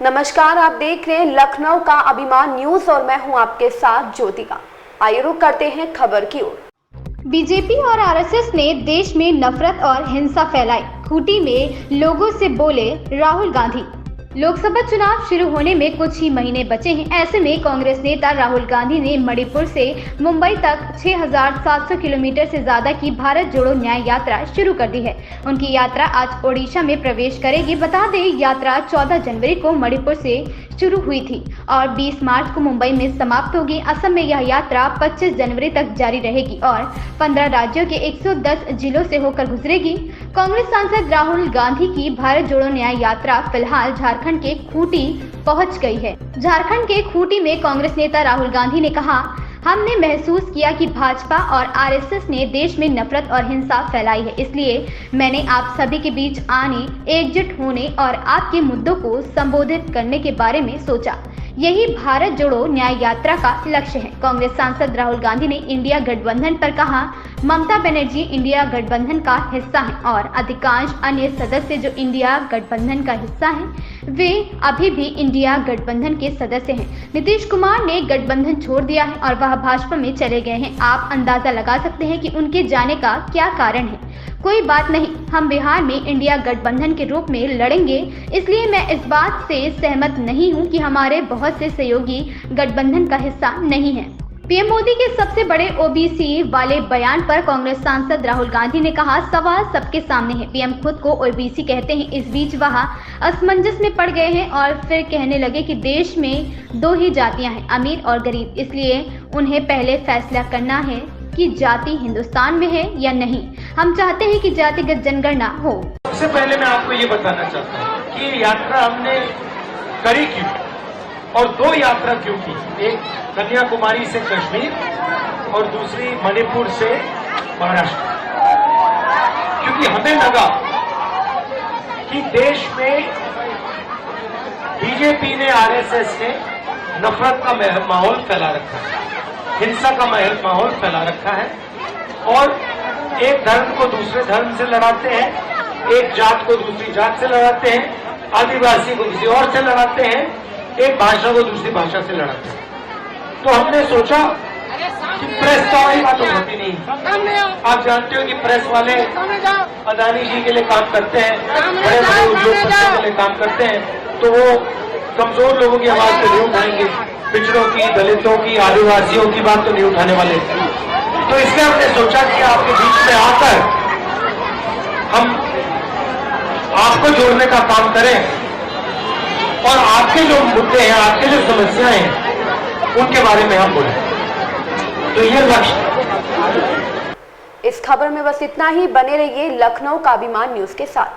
नमस्कार, आप देख रहे हैं लखनऊ का अभिमान न्यूज और मैं हूं आपके साथ ज्योतिका। आइए रुक करते हैं खबर की ओर। बीजेपी और आरएसएस ने देश में नफरत और हिंसा फैलाई। खूंटी में लोगों से बोले राहुल गांधी। लोकसभा चुनाव शुरू होने में कुछ ही महीने बचे हैं। ऐसे में कांग्रेस नेता राहुल गांधी ने मणिपुर से मुंबई तक 6,700 किलोमीटर से ज्यादा की भारत जोड़ो न्याय यात्रा शुरू कर दी है। उनकी यात्रा आज ओडिशा में प्रवेश करेगी। बता दें, यात्रा 14 जनवरी को मणिपुर से शुरू हुई थी और 20 मार्च को मुंबई में समाप्त होगी। असम में यह यात्रा 25 जनवरी तक जारी रहेगी और 15 राज्यों के 110 जिलों से होकर गुजरेगी। कांग्रेस सांसद राहुल गांधी की भारत जोड़ो न्याय यात्रा फिलहाल झारखंड के खूंटी पहुंच गई है। झारखंड के खूंटी में कांग्रेस नेता राहुल गांधी ने कहा, हमने महसूस किया कि भाजपा और आरएसएस ने देश में नफरत और हिंसा फैलाई है, इसलिए मैंने आप सभी के बीच आने, एकजुट होने और आपके मुद्दों को संबोधित करने के बारे में सोचा। यही भारत जोड़ो न्याय यात्रा का लक्ष्य है। कांग्रेस सांसद राहुल गांधी ने इंडिया गठबंधन पर कहा, ममता बनर्जी इंडिया गठबंधन का हिस्सा है और अधिकांश अन्य सदस्य जो इंडिया गठबंधन का हिस्सा हैं, वे अभी भी इंडिया गठबंधन के सदस्य हैं। नीतीश कुमार ने गठबंधन छोड़ दिया है और वह भाजपा में चले गए हैं। आप अंदाजा लगा सकते हैं कि उनके जाने का क्या कारण है। कोई बात नहीं, हम बिहार में इंडिया गठबंधन के रूप में लड़ेंगे, इसलिए मैं इस बात से सहमत नहीं हूं कि हमारे बहुत से सहयोगी गठबंधन का हिस्सा नहीं है। पीएम मोदी के सबसे बड़े ओबीसी वाले बयान पर कांग्रेस सांसद राहुल गांधी ने कहा, सवाल सबके सामने है। पीएम खुद को ओबीसी कहते हैं। इस बीच वह असमंजस में पड़ गए हैं और फिर कहने लगे कि देश में दो ही जातियां हैं, अमीर और गरीब, इसलिए उन्हें पहले फैसला करना है कि जाति हिंदुस्तान में है या नहीं। हम चाहते हैं कि जातिगत जनगणना हो। सबसे पहले मैं आपको ये बताना चाहता हूँ कि ये यात्रा हमने करी क्यों और दो यात्रा क्यों की। एक कन्याकुमारी से कश्मीर और दूसरी मणिपुर से महाराष्ट्र, क्योंकि हमें लगा कि देश में बीजेपी ने, आरएसएस ने नफरत का माहौल फैला रखा है, हिंसा का माहौल फैला रखा है और एक धर्म को दूसरे धर्म से लड़ाते हैं, एक जात को दूसरी जात से लड़ाते हैं, आदिवासी को किसी और से लड़ाते हैं, एक भाषा को दूसरी भाषा से लड़ाते हैं। तो हमने सोचा कि प्रेस तो हमारी बात होती नहीं। आप जानते हो कि प्रेस वाले अदानी जी के लिए काम करते हैं, बड़े बड़े उद्योगपतियों के लिए काम करते हैं, तो वो कमजोर लोगों की आवाज तो नहीं उठाएंगे, पिछड़ों की, दलितों की, आदिवासियों की बात तो नहीं उठाने वाले। तो इसलिए हमने सोचा कि आपके बीच में आकर हम आपको जोड़ने का काम करें और आपके जो मुद्दे हैं, आपके जो समस्याएं हैं, उनके बारे में हम बोलें। तो ये लक्ष्य। इस खबर में बस इतना ही। बने रहिए लखनऊ का अभिमान न्यूज के साथ।